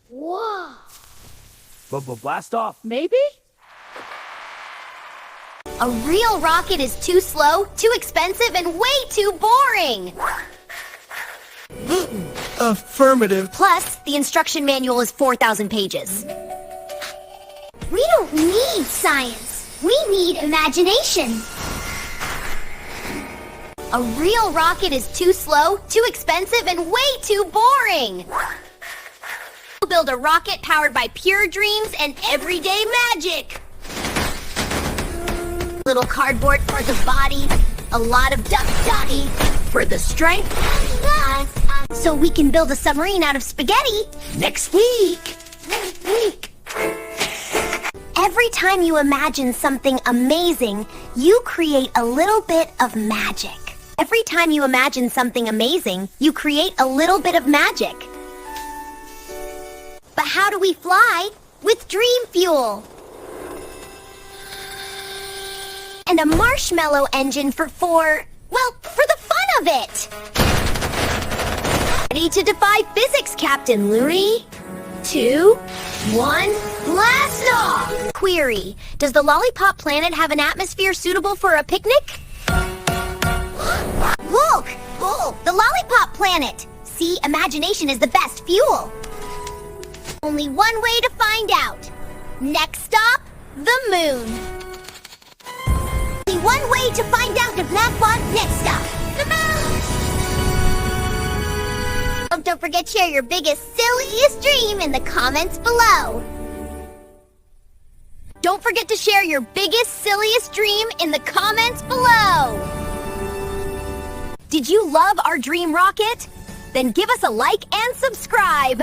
Whoa. Blast off. Maybe? A real rocket is too slow, too expensive, and way too boring. Affirmative. Plus, the instruction manual is 4,000 pages. We don't need science. We need imagination. A real rocket is too slow, too expensive, and way too boring. We'll build a rocket powered by pure dreams and everyday magic. Little cardboard for the body, a lot of duck-doggy for the strength. So we can build a submarine out of spaghetti Next week. Every time you imagine something amazing, you create a little bit of magic. Every time you imagine something amazing, you create a little bit of magic. But how do we fly? With dream fuel. And a marshmallow engine for the fun of it. Ready to defy physics, Captain Looney? 2, 1, blast off! Query, does the Lollipop Planet have an atmosphere suitable for a picnic? Look! Oh, the Lollipop Planet! See, imagination is the best fuel. Only one way to find out. Next stop, the moon. Only one way to find out if Blackbot next stop, the moon! Oh, don't forget to share your biggest, silliest dream in the comments below. Don't forget to share your biggest, silliest dream in the comments below. Did you love our dream rocket? Then give us a like and subscribe.